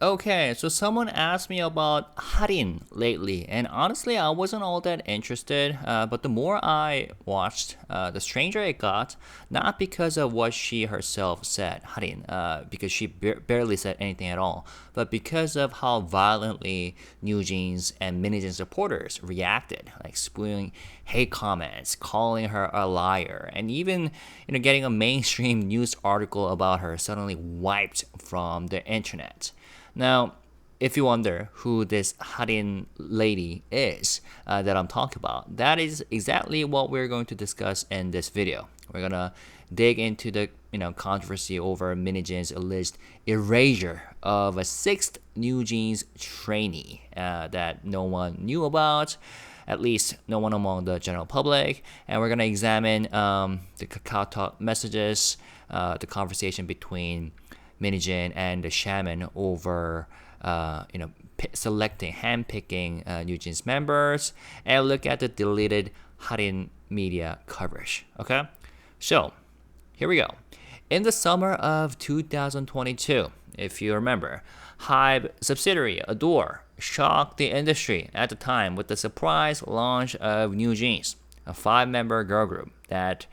Okay, so someone asked me about Harin lately, and honestly, I wasn't all that interested. But the more I watched, the stranger it got. Not because of what she herself said, Harin, because she barely said anything at all, but because of how violently NewJeans and Min Hee-jin supporters reacted, like spewing hate comments, calling her a liar, and even getting a mainstream news article about her suddenly wiped from the internet. Now, if you wonder who this Harin lady is that I'm talking about, that is exactly what we're going to discuss in this video. We're gonna dig into the controversy over Min Hee-jin's alleged erasure of a sixth NewJeans trainee that no one knew about, at least no one among the general public. And we're gonna examine the KakaoTalk messages, the conversation between Min Hee-jin and the shaman over selecting, handpicking NewJeans members, and look at the deleted Harin media coverage. Okay, so here we go. In the summer of 2022, if you remember, HYBE subsidiary ADOR shocked the industry at the time with the surprise launch of NewJeans, a 5-member girl group that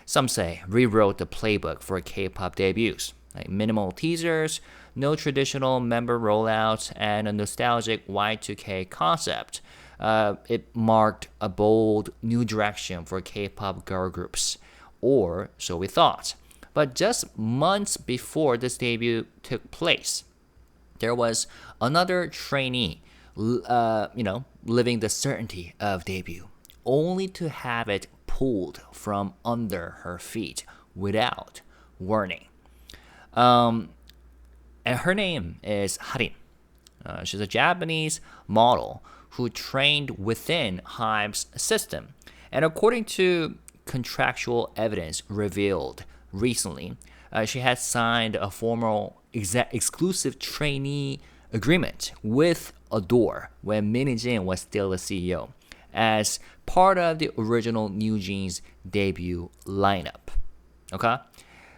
some say rewrote the playbook for K-pop debuts. Like minimal teasers, no traditional member rollouts, and a nostalgic Y2K concept. It marked a bold new direction for K-pop girl groups, or so we thought. But just months before this debut took place, there was another trainee, living the certainty of debut, only to have it pulled from under her feet without warning. And her name is Harin. She's a Japanese model who trained within HYBE's system. And according to contractual evidence revealed recently, she had signed a formal exclusive trainee agreement with ADOR when Min Hee-jin was still the CEO, as part of the original NewJeans debut lineup. Okay?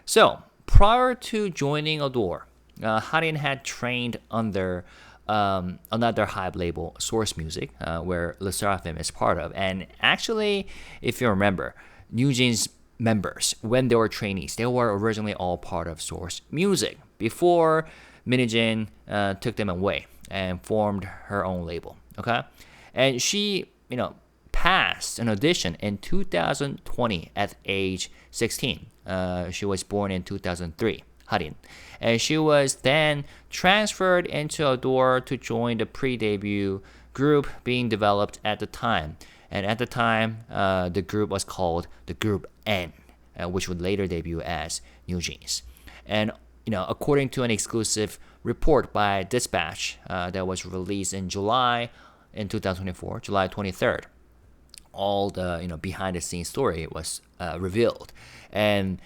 So, prior to joining ADOR, Harin had trained under another HYBE label, Source Music, where Le Sserafim is part of. And actually, if you remember, NewJeans members, when they were trainees, they were originally all part of Source Music before Min Hee-jin took them away and formed her own label. Okay, and she, passed an audition in 2020 at age 16. She was born in 2003. Harin. And she was then transferred into ADOR to join the pre-debut group being developed at the time. And at the time, the group was called the Group N, which would later debut as NewJeans. And according to an exclusive report by Dispatch that was released in July in 2024, July 23rd, all the behind-the-scenes story was revealed. And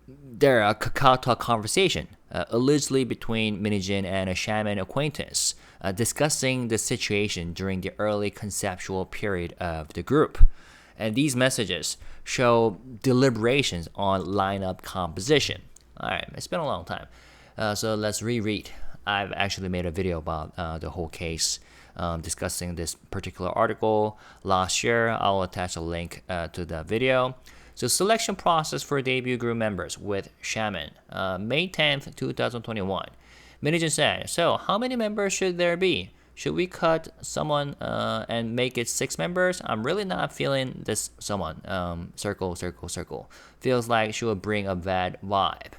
there a KakaoTalk conversation, allegedly between Min Hee-jin and a shaman acquaintance, discussing the situation during the early conceptual period of the group. And these messages show deliberations on lineup composition. All right, it's been a long time, so let's reread. I've actually made a video about the whole case, discussing this particular article last year. I'll attach a link to the video. So selection process for debut group members with Shaman, May 10th, 2021. Min Hee-jin said, so how many members should there be? Should we cut someone and make it 6 members? I'm really not feeling this someone. Circle, circle, circle. Feels like she will bring a bad vibe.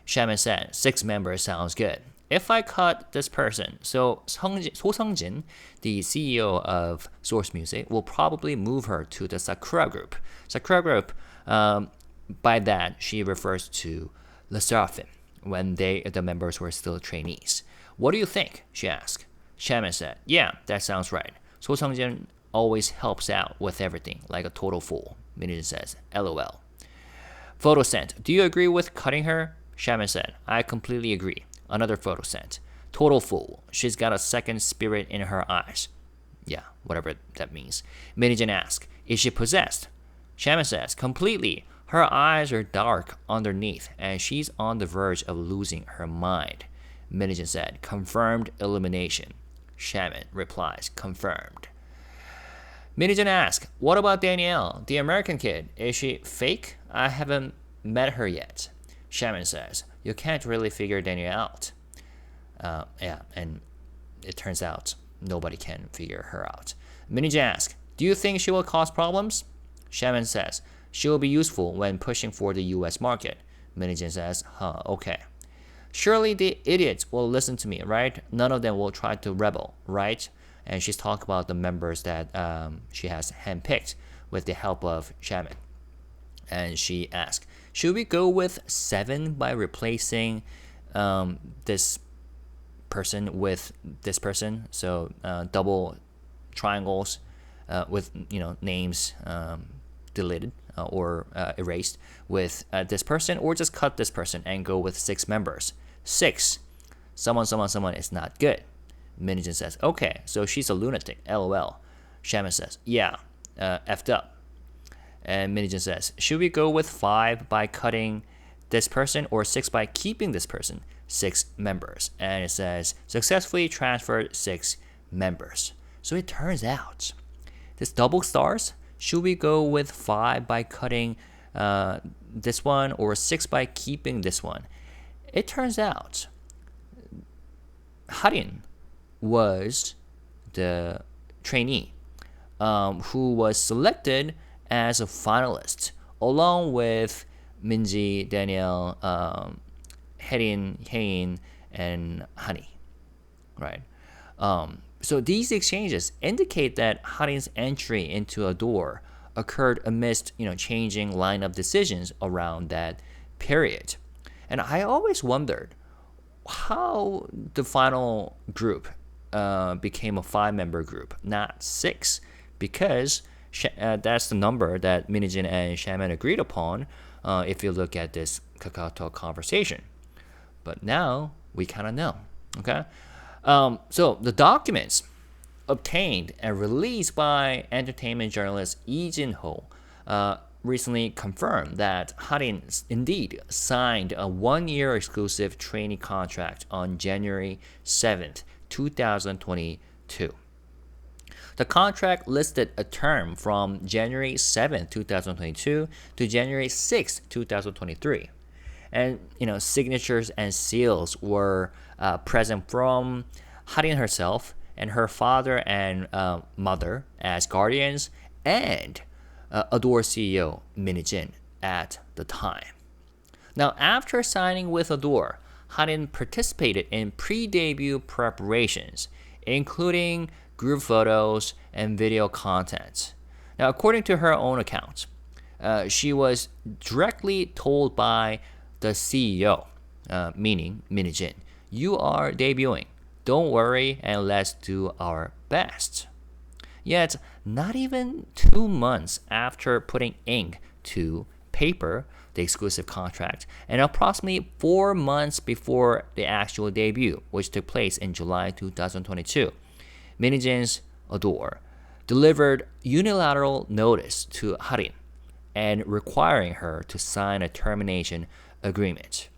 Shaman said, 6 members sounds good. If I cut this person, so So Seung-jin, the CEO of Source Music, will probably move her to the Sakura group. Sakura group, by that, she refers to Le Sserafim, when the members were still trainees. What do you think? She asked. Shaman said, yeah, that sounds right. So Seung-jin always helps out with everything, like a total fool. Min Hee-jin says, LOL. Photo sent. Do you agree with cutting her? Shaman said, I completely agree. Another photo sent. Total fool. She's got a second spirit in her eyes. Yeah, whatever that means. Min Hee-jin asked, is she possessed? Shaman says, completely. Her eyes are dark underneath, and she's on the verge of losing her mind. Min Hee-jin said, confirmed elimination. Shaman replies, confirmed. Min Hee-jin asked, what about Danielle, the American kid? Is she fake? I haven't met her yet. Shaman says, you can't really figure Danielle out. And it turns out nobody can figure her out. Min Hee-jin asks, do you think she will cause problems? Shaman says, she will be useful when pushing for the US market. Min Hee-jin says, okay. Surely the idiots will listen to me, right? None of them will try to rebel, right? And she's talking about the members that she has handpicked with the help of Shaman. And she asked, should we go with 7 by replacing this person with this person? So double triangles with names deleted or erased with this person, or just cut this person and go with 6 members. 6. Someone is not good. Min Hee-jin says, okay, so she's a lunatic, LOL. Shaman says, yeah, effed up. And Min Hee-jin says, should we go with 5 by cutting this person, or 6 by keeping this person? 6 members. And it says, successfully transferred 6 members. So it turns out, this double stars, should we go with 5 by cutting this one, or 6 by keeping this one? It turns out Harin was the trainee who was selected as a finalist along with Minji, Danielle, Harin, and Honey, right? So these exchanges indicate that Harin's entry into ADOR occurred amidst changing lineup decisions around that period. And I always wondered how the final group became a 5-member group, not 6, because that's the number that Min Hee-jin and Shaman agreed upon if you look at this KakaoTalk conversation. But now we kind of know, okay? So the documents obtained and released by entertainment journalist Lee Jin-ho recently confirmed that Harin indeed signed a 1-year exclusive trainee contract on January 7th, 2022. The contract listed a term from January 7th, 2022 to January 6th, 2023. And signatures and seals were present from Harin herself and her father and mother as guardians, and ADOR CEO Min Hee-jin at the time. Now, after signing with ADOR, Harin participated in pre-debut preparations, including group photos and video content. Now, according to her own account, she was directly told by the CEO, meaning Min Hee-jin, you are debuting. Don't worry, and let's do our best. Yet, not even 2 months after putting ink to paper, the exclusive contract, and approximately 4 months before the actual debut, which took place in July 2022, Min Hee-jin's ADOR delivered unilateral notice to Harin and requiring her to sign a termination agreement.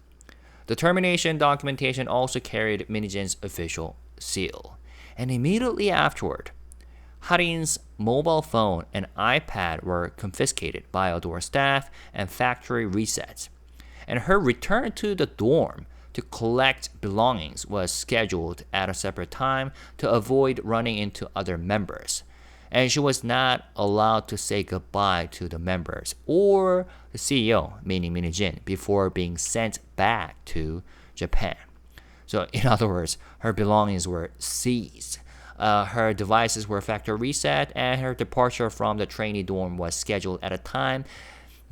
The termination documentation also carried Min Hee-jin's official seal. And immediately afterward, Harin's mobile phone and iPad were confiscated by ADOR staff and factory reset. And her return to the dorm to collect belongings was scheduled at a separate time to avoid running into other members. And she was not allowed to say goodbye to the members or the CEO, meaning Min Hee-jin, before being sent back to Japan. So in other words, her belongings were seized. Her devices were factory reset, and her departure from the trainee dorm was scheduled at a time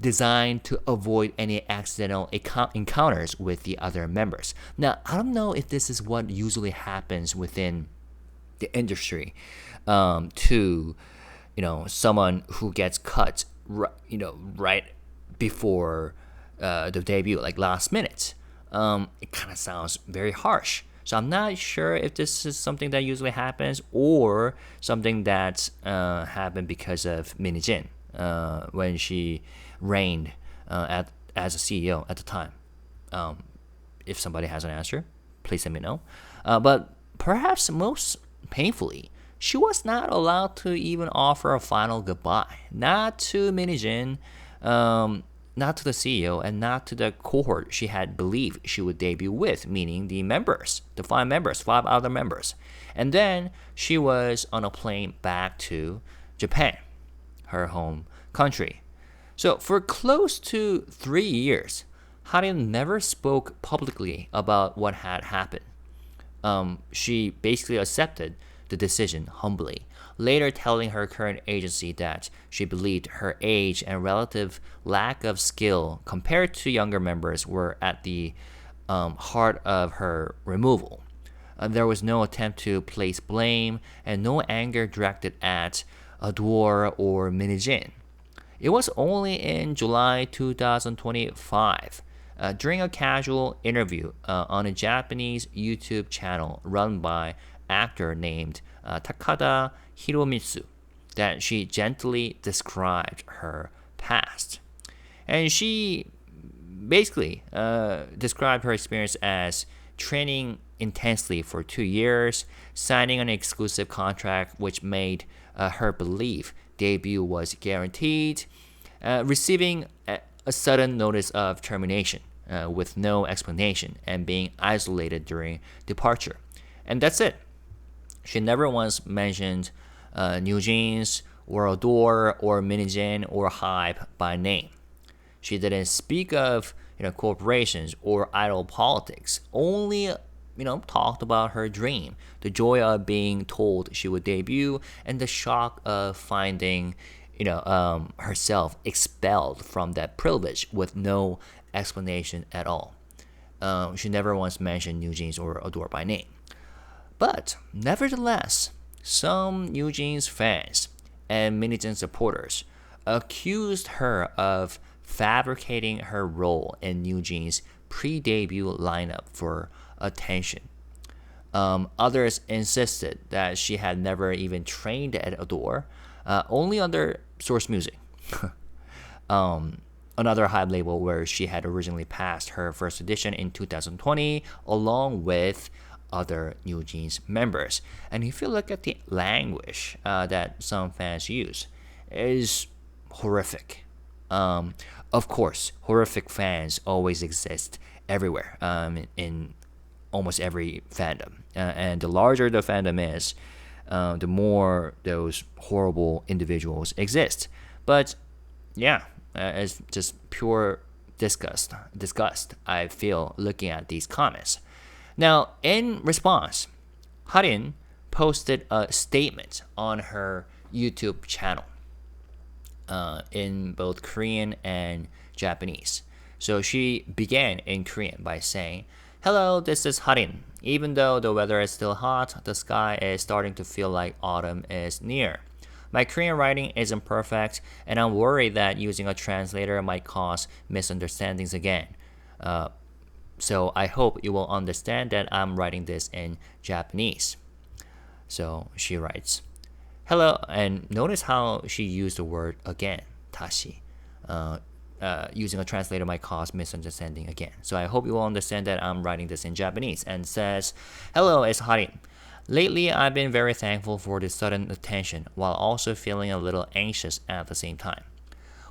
designed to avoid any accidental encounters with the other members. Now, I don't know if this is what usually happens within the industry to someone who gets cut right before the debut, like last minute. It kind of sounds very harsh. So I'm not sure if this is something that usually happens or something that happened because of Min Hee-jin when she reigned as a CEO at the time. If somebody has an answer, please let me know. But perhaps most painfully, she was not allowed to even offer a final goodbye. Not to Min Hee-jin, not to the CEO, and not to the cohort she had believed she would debut with, meaning the members, the 5 other members. And then she was on a plane back to Japan, her home country. So for close to 3 years, Harin never spoke publicly about what had happened. She basically accepted the decision humbly, later telling her current agency that she believed her age and relative lack of skill compared to younger members were at the heart of her removal. There was no attempt to place blame and no anger directed at ADOR or Min Hee-jin. It was only in July 2025, during a casual interview on a Japanese YouTube channel run by actor named Takada Hiromitsu, that she gently described her past. And she basically described her experience as training intensely for 2 years, signing an exclusive contract which made her believe debut was guaranteed, receiving a sudden notice of termination with no explanation, and being isolated during departure. And that's it. She never once mentioned NewJeans or ADOR or Min Hee-jin or HYBE by name. She didn't speak of corporations or idol politics. Only talked about her dream, the joy of being told she would debut, and the shock of finding herself expelled from that privilege with no explanation at all. She never once mentioned NewJeans or ADOR by name. But nevertheless, some NewJeans fans and Min Hee-jin supporters accused her of fabricating her role in NewJeans' pre-debut lineup for attention. Others insisted that she had never even trained at ADOR, only under Source Music, another HYBE label where she had originally passed her first audition in 2020, along with other NewJeans members. And if you look at the language that some fans use, it is horrific. Of course, horrific fans always exist everywhere, in almost every fandom. And the larger the fandom is, the more those horrible individuals exist. But yeah, it's just pure disgust I feel looking at these comments. Now, in response, Harin posted a statement on her YouTube channel in both Korean and Japanese. So she began in Korean by saying, "Hello, this is Harin. Even though the weather is still hot, the sky is starting to feel like autumn is near. My Korean writing isn't perfect, and I'm worried that using a translator might cause misunderstandings again. So I hope you will understand that I'm writing this in Japanese." So she writes, "Hello," and notice how she used the word again, 다시. Using a translator might cause misunderstanding again. So I hope you will understand that I'm writing this in Japanese, and says, "Hello, it's Harin. Lately, I've been very thankful for the sudden attention, while also feeling a little anxious at the same time.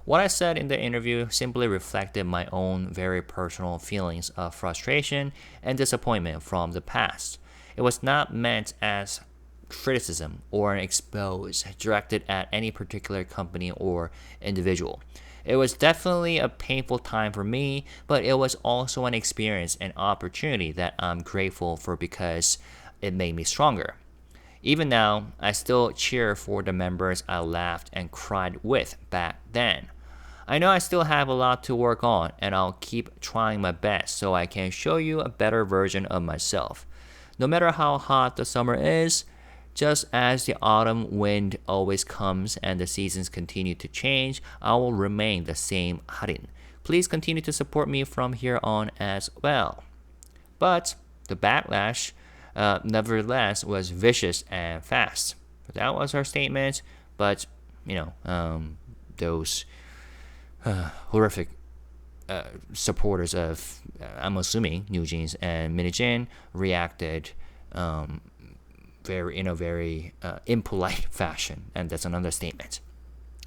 What I said in the interview simply reflected my own very personal feelings of frustration and disappointment from the past. It was not meant as criticism or an expose directed at any particular company or individual. It was definitely a painful time for me, but it was also an experience and opportunity that I'm grateful for because it made me stronger. Even now, I still cheer for the members I laughed and cried with back then. I know I still have a lot to work on, and I'll keep trying my best so I can show you a better version of myself. No matter how hot the summer is, just as the autumn wind always comes and the seasons continue to change, I will remain the same Harin. Please continue to support me from here on as well." But the backlash, nevertheless, was vicious and fast. That was her statement, but those horrific supporters of, I'm assuming, NewJeans and Min Hee-jin reacted very impolite fashion, and that's an understatement.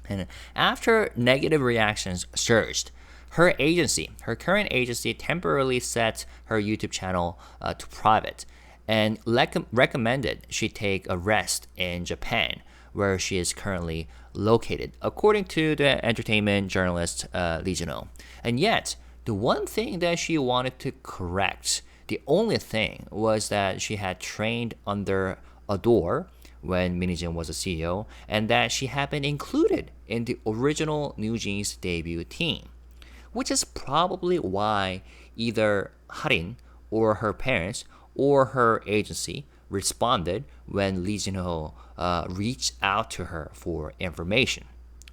And after negative reactions surged, her current agency, temporarily set her YouTube channel to private and recommended she take a rest in Japan, where she is currently located, according to the entertainment journalist Lee Jin-ho. And yet, the one thing that she wanted to correct, the only thing, was that she had trained under ADOR when Min Hee-jin was a CEO, and that she had been included in the original NewJeans debut team, which is probably why either Harin or her parents or her agency responded when Lee Jin-ho reached out to her for information.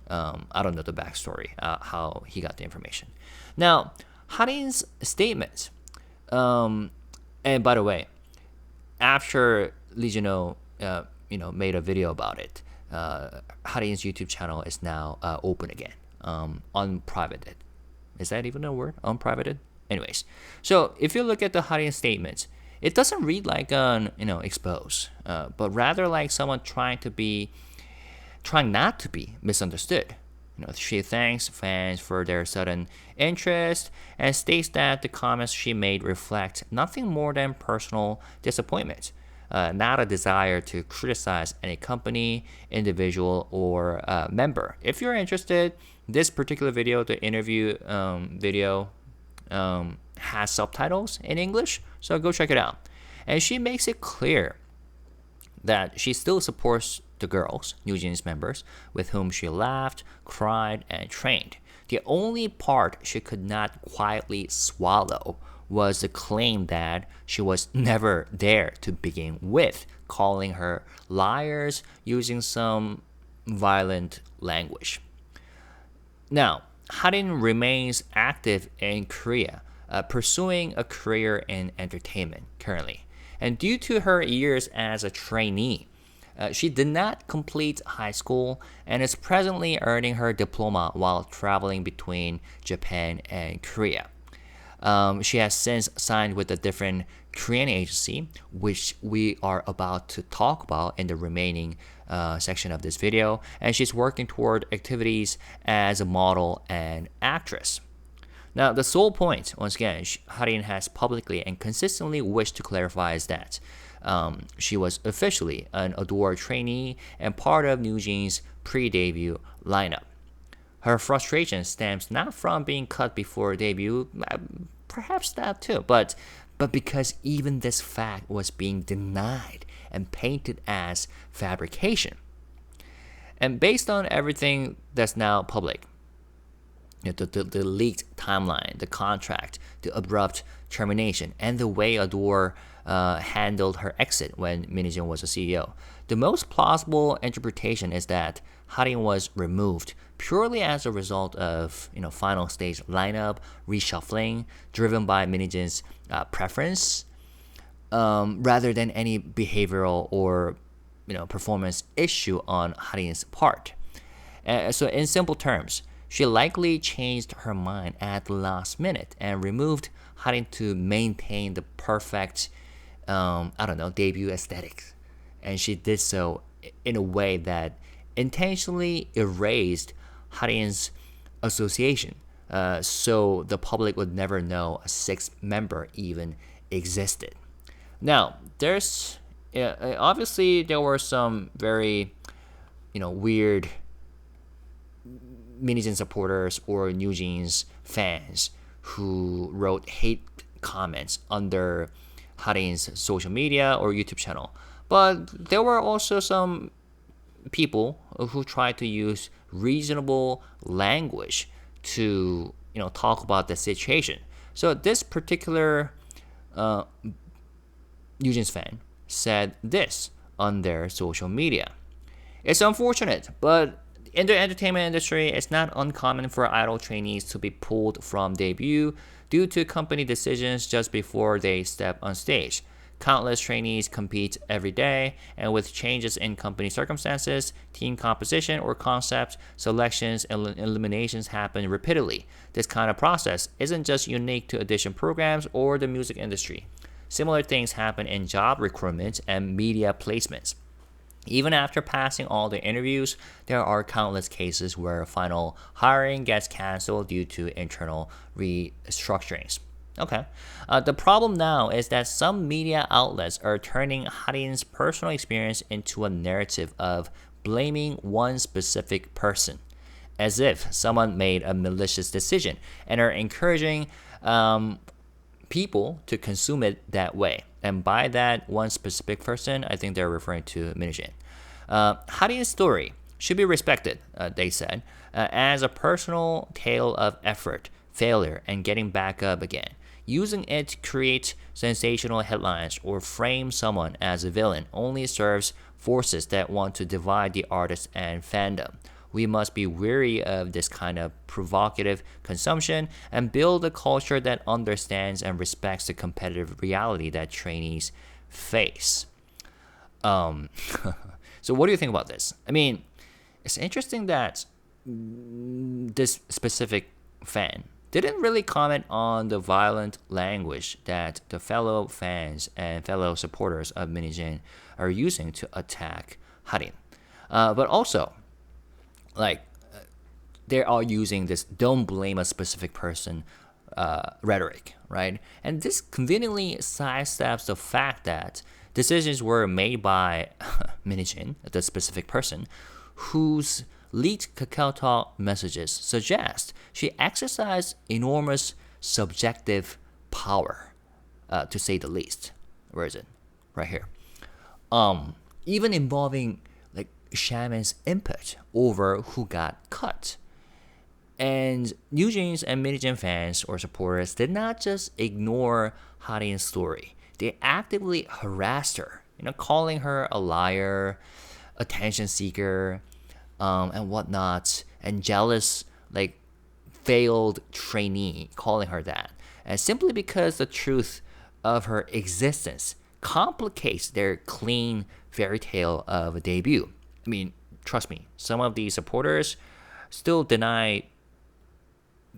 I don't know the backstory, how he got the information. Now, Harin's statement, and by the way, after Lee Jin-ho made a video about it, Harin's YouTube channel is now open again, unprivated. Is that even a word? Unprivated? Anyways, so if you look at the Harin statements, it doesn't read like an expose, but rather like someone trying not to be misunderstood. She thanks fans for their sudden interest and states that the comments she made reflect nothing more than personal disappointment, not a desire to criticize any company, individual, or member. If you're interested, this particular video, the interview video, has subtitles in English, so go check it out. And she makes it clear that she still supports the girls, NewJeans members, with whom she laughed, cried, and trained. The only part she could not quietly swallow was the claim that she was never there to begin with, calling her liars using some violent language. Now, Harin remains active in Korea, pursuing a career in entertainment currently. And due to her years as a trainee, she did not complete high school and is presently earning her diploma while traveling between Japan and Korea. She has since signed with a different Korean agency, which we are about to talk about in the remaining section of this video, and she's working toward activities as a model and actress. Now, the sole point, once again, Harin has publicly and consistently wished to clarify is that she was officially an ADOR trainee and part of NewJeans' pre-debut lineup. Her frustration stems not from being cut before debut, perhaps that too, but because even this fact was being denied and painted as fabrication. And based on everything that's now public, the leaked timeline, the contract, the abrupt termination, and the way ADOR handled her exit when Min Hee-jin was a CEO, the most plausible interpretation is that Harin was removed purely as a result of final stage lineup reshuffling driven by Min Hee-jin's preference, rather than any behavioral or performance issue on Harin's part. So in simple terms, she likely changed her mind at the last minute and removed Harin to maintain the perfect, debut aesthetics. And she did so in a way that intentionally erased Harin's association, so the public would never know a sixth member even existed. Now, there's obviously there were some very weird Min Hee-jin supporters or NewJeans fans who wrote hate comments under Harin's social media or YouTube channel. But there were also some people who tried to use reasonable language to talk about the situation. So this particular NewJeans fan said this on their social media. It's unfortunate, but in the entertainment industry, it's not uncommon for idol trainees to be pulled from debut due to company decisions just before they step on stage. Countless trainees compete every day, and with changes in company circumstances, team composition, or concepts, selections and eliminations happen repeatedly. This kind of process isn't just unique to audition programs or the music industry. Similar things happen in job recruitment and media placements. Even after passing all the interviews, there are countless cases where final hiring gets canceled due to internal restructurings. Okay. The problem now is that some media outlets are turning Harin's personal experience into a narrative of blaming one specific person, as if someone made a malicious decision, and are encouraging people to consume it that way. And by that one specific person, I think they're referring to Min Hee-jin. Harin's story should be respected, they said, as a personal tale of effort, failure, and getting back up again. Using it to create sensational headlines or frame someone as a villain only serves forces that want to divide the artist and fandom. We must be wary of this kind of provocative consumption and build a culture that understands and respects the competitive reality that trainees face. So what do you think about this? I mean, it's interesting that this specific fan didn't really comment on the violent language that the fellow fans and fellow supporters of Min Hee-jin are using to attack Harin. But also, they are using this "don't blame a specific person" rhetoric, right? And this conveniently sidesteps the fact that decisions were made by Min Hee-jin, the specific person, whose leaked KakaoTalk messages suggest she exercised enormous subjective power, to say the least. Where is it? Right here. Even involving shaman's input over who got cut. And NewJeans and Min Hee-jin fans or supporters did not just ignore Harin's story. They actively harassed her, calling her a liar, attention seeker, and whatnot, and jealous, failed trainee, calling her that. And simply because the truth of her existence complicates their clean fairy tale of a debut. I mean, trust me, some of these supporters still deny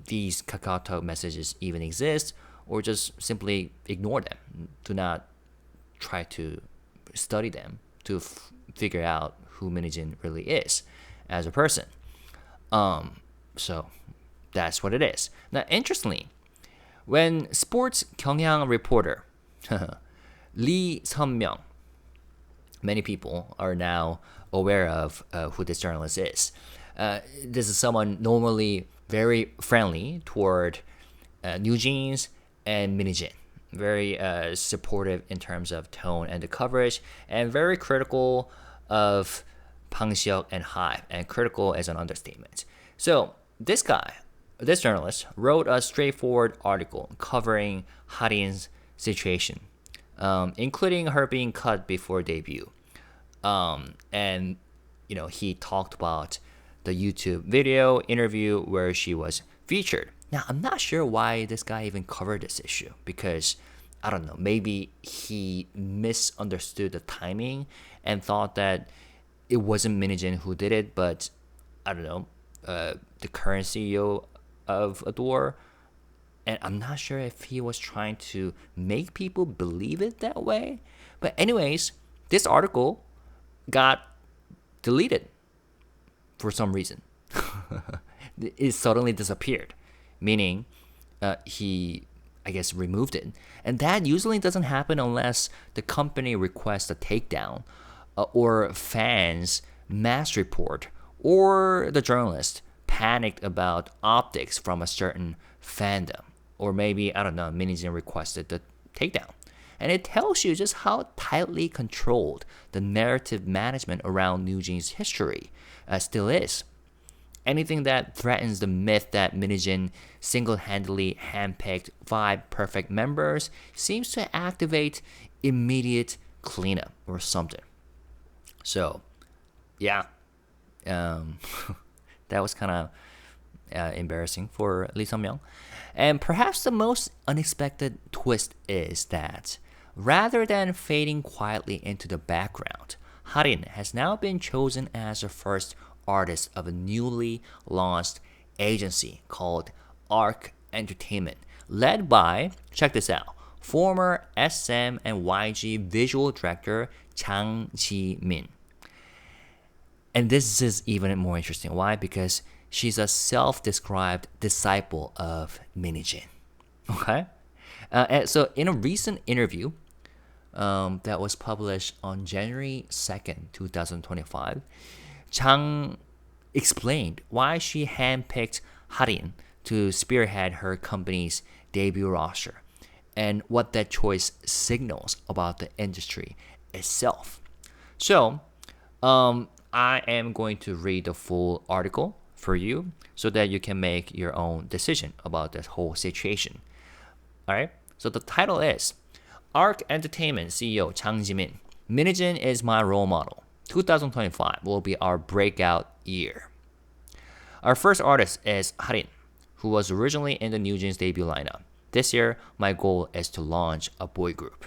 these KakaoTalk messages even exist, or just simply ignore them. Do not try to study them to figure out who Min Hee-jin really is as a person. So that's what it is. Now, interestingly, when sports 경향 reporter Lee Sun-myung, many people are now aware of who this journalist is. This is someone normally very friendly toward NewJeans and Min Hee-jin. Very supportive in terms of tone and the coverage, and very critical of Bang Seok and HYBE, and critical as an understatement. So this journalist, wrote a straightforward article covering Harin's situation, including her being cut before debut. And he talked about the YouTube video interview where she was featured. Now, I'm not sure why this guy even covered this issue, because I don't know, maybe he misunderstood the timing and thought that it wasn't Min Hee-jin who did it, but I don't know, the current CEO of ADOR. And I'm not sure if he was trying to make people believe it that way. But anyways, this article got deleted for some reason. It suddenly disappeared, meaning he, I guess, removed it. And that usually doesn't happen unless the company requests a takedown, or fans mass report, or the journalist panicked about optics from a certain fandom. Or maybe, I don't know, Min Hee-jin requested the takedown. And it tells you just how tightly controlled the narrative management around NewJeans' history still is. Anything that threatens the myth that Min Hee-jin single-handedly handpicked 5 perfect members seems to activate immediate cleanup or something. So, yeah, that was kind of embarrassing for Lee Sun-myung. And perhaps the most unexpected twist is that Rather than fading quietly into the background, Harin has now been chosen as the first artist of a newly launched agency called ARC Entertainment, led by, check this out, former SM and YG visual director Jang Jimin. And this is even more interesting. Why? Because she's a self-described disciple of Min Hee-jin. Okay? And so in a recent interview that was published on January 2nd, 2025, Chang explained why she handpicked Harin to spearhead her company's debut roster and what that choice signals about the industry itself. So, I am going to read the full article for you so that you can make your own decision about this whole situation. All right. So the title is ARC Entertainment CEO Jang Jimin. Min Hee-jin is my role model. 2025 will be our breakout year. Our first artist is Harin, who was originally in the NewJeans debut lineup. This year, my goal is to launch a boy group.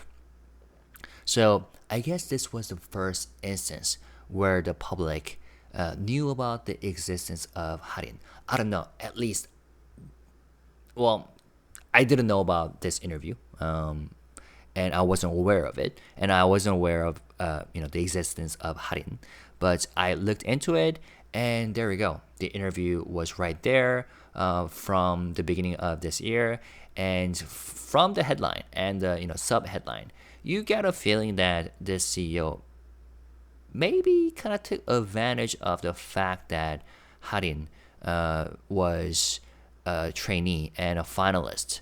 So I guess this was the first instance where the public knew about the existence of Harin. I don't know, at least, well, I didn't know about this interview, and I wasn't aware of it, and I wasn't aware of the existence of Harin. But I looked into it, and there we go. The interview was right there from the beginning of this year, and from the headline and the sub headline, you get a feeling that this CEO maybe kind of took advantage of the fact that Harin was a trainee and a finalist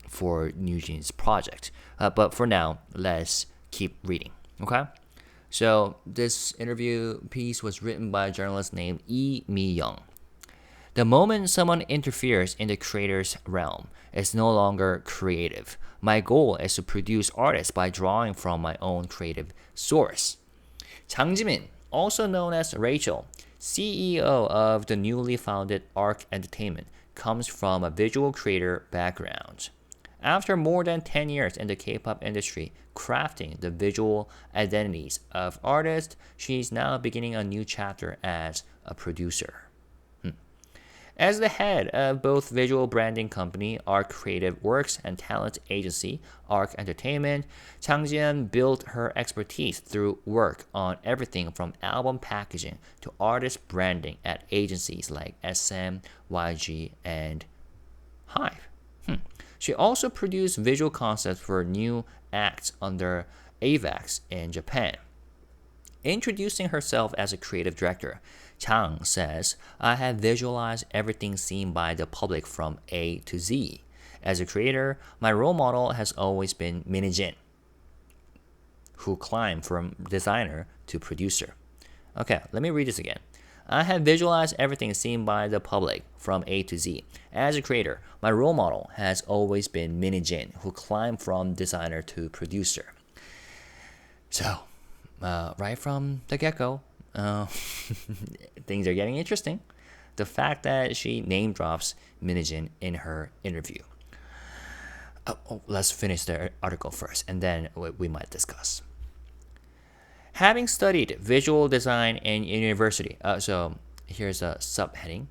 for NewJeans project. But for now, let's keep reading, okay? So this interview piece was written by a journalist named Lee Mi-young. The moment someone interferes in the creator's realm, it's no longer creative. My goal is to produce artists by drawing from my own creative source. Jang Jimin, also known as Rachel, CEO of the newly founded ARC Entertainment, comes from a visual creator background. After more than 10 years in the K-pop industry, crafting the visual identities of artists, she's now beginning a new chapter as a producer. As the head of both visual branding company ARC Creative Works and talent agency ARC Entertainment, Jang Jimin built her expertise through work on everything from album packaging to artist branding at agencies like SM, YG, and HYBE. She also produced visual concepts for new acts under AVEX in Japan. Introducing herself as a creative director, Chang says, I have visualized everything seen by the public from A to Z. As a creator, my role model has always been Min Hee-jin, who climbed from designer to producer. Okay, let me read this again. I have visualized everything seen by the public from A to Z. As a creator, my role model has always been Min Hee-jin, who climbed from designer to producer. So, right from the get-go, things are getting interesting. The fact that she name drops Min Hee-jin in her interview. Let's finish the article first, and then we might discuss. Having studied visual design in university, so here's a subheading.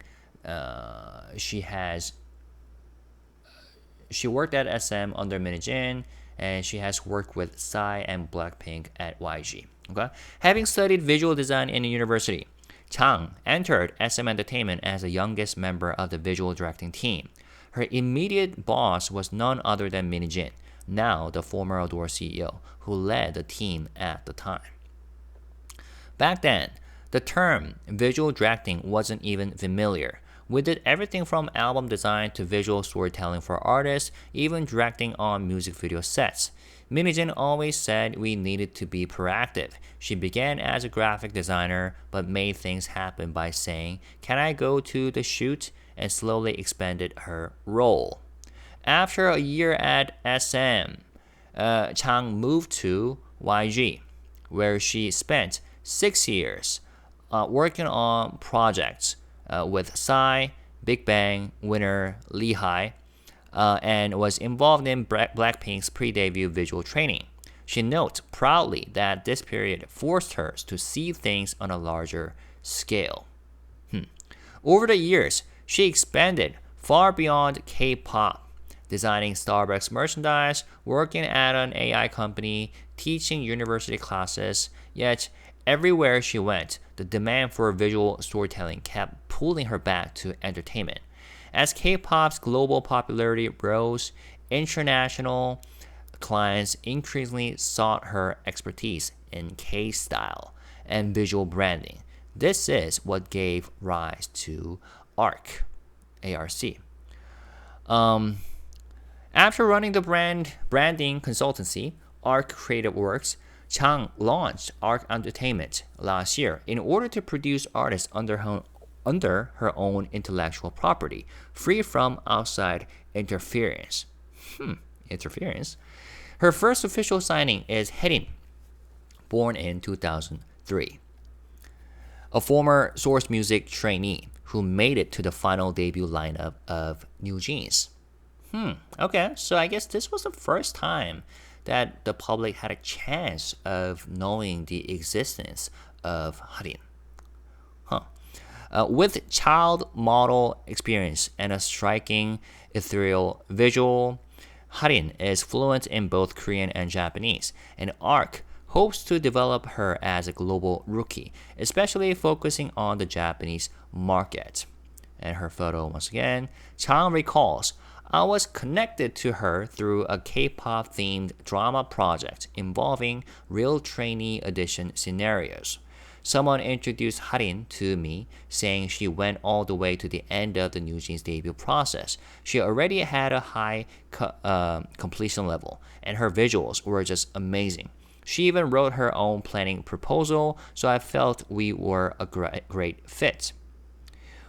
She worked at SM under Min Hee-jin, and she has worked with Psy and Blackpink at YG. Okay, having studied visual design in university, Chang entered SM Entertainment as the youngest member of the visual directing team. Her immediate boss was none other than Min Hee-jin, now the former ADOR CEO, who led the team at the time. Back then, the term visual directing wasn't even familiar. We did everything from album design to visual storytelling for artists, even directing on music video sets. Min Hee-jin always said we needed to be proactive. She began as a graphic designer, but made things happen by saying, "Can I go to the shoot?" and slowly expanded her role. After a year at SM, Chang moved to YG, where she spent 6 years working on projects with Psy, Big Bang, Winner, Lehigh, and was involved in Blackpink's pre-debut visual training. She notes proudly that this period forced her to see things on a larger scale. Over the years, she expanded far beyond K-pop, designing Starbucks merchandise, working at an AI company, teaching university classes. Yet, everywhere she went, the demand for visual storytelling kept pulling her back to entertainment. As K-pop's global popularity rose, international clients increasingly sought her expertise in K-style and visual branding. This is what gave rise to ARC, A-R-C. After running the branding consultancy, ARC Creative Works, Jang launched ARC Entertainment last year in order to produce artists under her own intellectual property, free from outside interference. Interference? Her first official signing is Harin, born in 2003. A former Source Music trainee who made it to the final debut lineup of NewJeans. Okay, so I guess this was the first time that the public had a chance of knowing the existence of Harin. With child model experience and a striking ethereal visual, Harin is fluent in both Korean and Japanese, and ARC hopes to develop her as a global rookie, especially focusing on the Japanese market. And her photo, once again, Chang recalls, I was connected to her through a K-pop themed drama project involving real trainee audition scenarios. Someone introduced Harin to me, saying she went all the way to the end of the NewJeans debut process. She already had a high completion level, and her visuals were just amazing. She even wrote her own planning proposal, so I felt we were a great fit.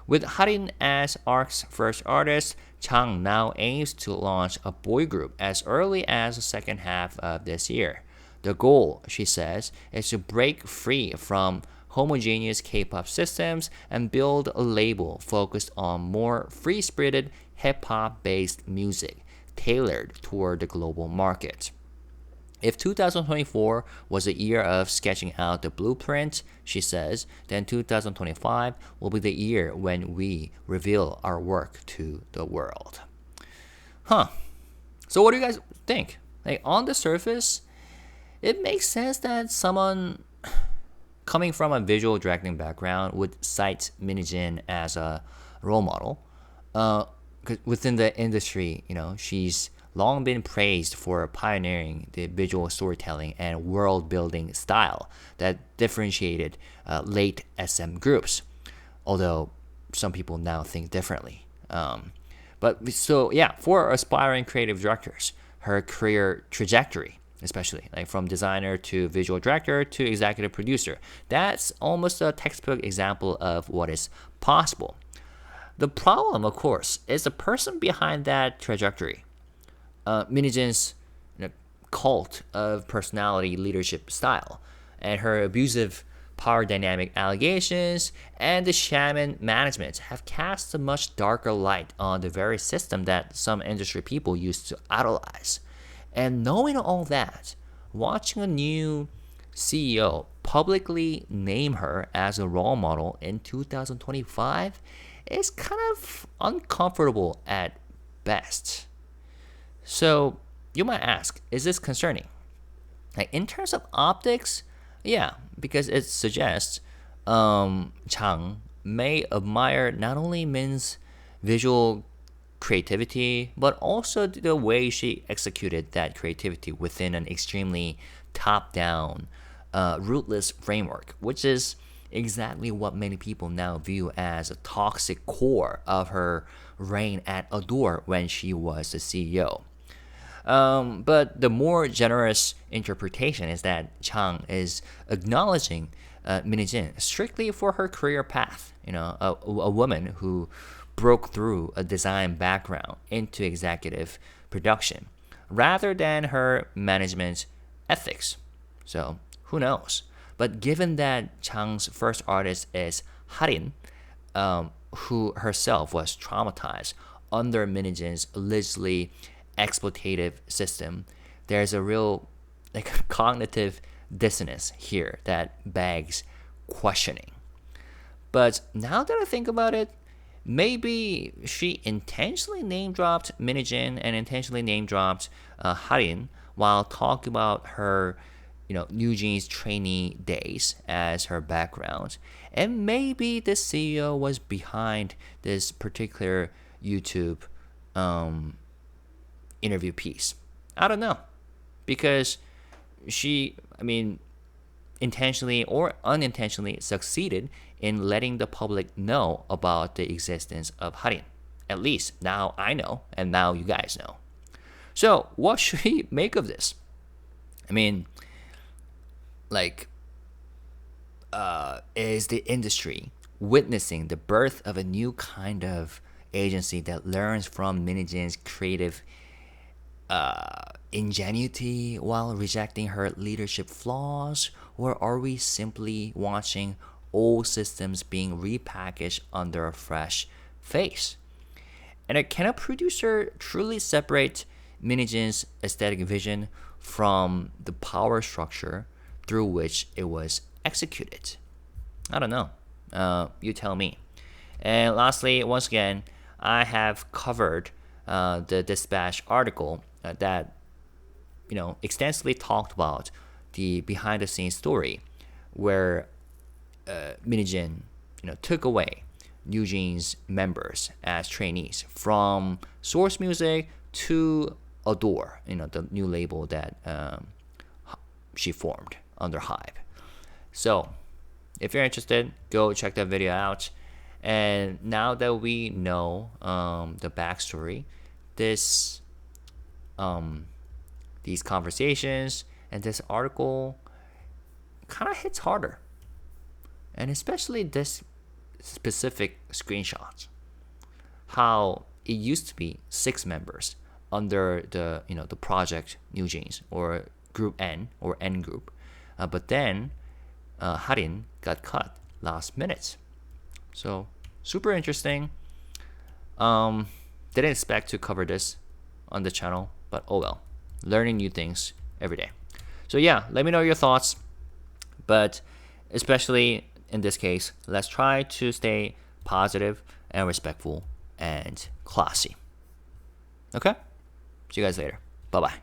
With Harin as ARC's first artist, Chang now aims to launch a boy group as early as the second half of this year. The goal, she says, is to break free from homogeneous K-pop systems and build a label focused on more free-spirited hip-hop based music tailored toward the global market. If 2024 was a year of sketching out the blueprint, she says, then 2025 will be the year when we reveal our work to the world. So what do you guys think? Like, on the surface, it makes sense that someone coming from a visual directing background would cite Min Hee-jin as a role model. 'Cause within the industry, she's long been praised for pioneering the visual storytelling and world-building style that differentiated late SM groups, although some people now think differently. For aspiring creative directors, her career trajectory, especially like from designer to visual director to executive producer, that's almost a textbook example of what is possible. The problem, of course, is the person behind that trajectory. Min Hee-jin's cult of personality leadership style, and her abusive power dynamic allegations and the shaman management have cast a much darker light on the very system that some industry people used to idolize. And knowing all that, watching a new CEO publicly name her as a role model in 2025 is kind of uncomfortable at best. So you might ask, is this concerning? Like, in terms of optics, yeah, because it suggests Chang may admire not only Min's visual creativity, but also the way she executed that creativity within an extremely top-down, rootless framework, which is exactly what many people now view as a toxic core of her reign at ADOR when she was the CEO. But the more generous interpretation is that Chang is acknowledging Min Hee-jin strictly for her career path. A woman who broke through a design background into executive production, rather than her management ethics. So who knows? But given that Chang's first artist is Harin, who herself was traumatized, under Min Hee-jin's allegedly exploitative system, there's a real cognitive dissonance here that begs questioning. But now that I think about it, maybe she intentionally name dropped Min Hee-jin and intentionally name dropped Harin while talking about her, NewJeans trainee days as her background. And maybe the CEO was behind this particular YouTube interview piece. I don't know. Because she, intentionally or unintentionally succeeded in letting the public know about the existence of Harin. At least now I know, and now you guys know. So what should we make of this? Is the industry witnessing the birth of a new kind of agency that learns from Min Hee-jin's creative ingenuity while rejecting her leadership flaws? Or are we simply watching old systems being repackaged under a fresh face? And can a producer truly separate Min Hee-jin's aesthetic vision from the power structure through which it was executed? I don't know. You tell me. And lastly, once again, I have covered the Dispatch article that extensively talked about the behind-the-scenes story where Min Hee-jin took away NewJeans members as trainees from Source Music to ADOR, the new label that she formed under HYBE. So if you're interested, go check that video out. And now that we know the backstory, these conversations and this article kind of hits harder, and especially this specific screenshot, how it used to be 6 members under the the project NewJeans or Group N or N Group, but then Harin got cut last minute. So super interesting. Didn't expect to cover this on the channel, but oh well, learning new things every day. So yeah, let me know your thoughts, but especially in this case, let's try to stay positive and respectful and classy. Okay? See you guys later. Bye-bye.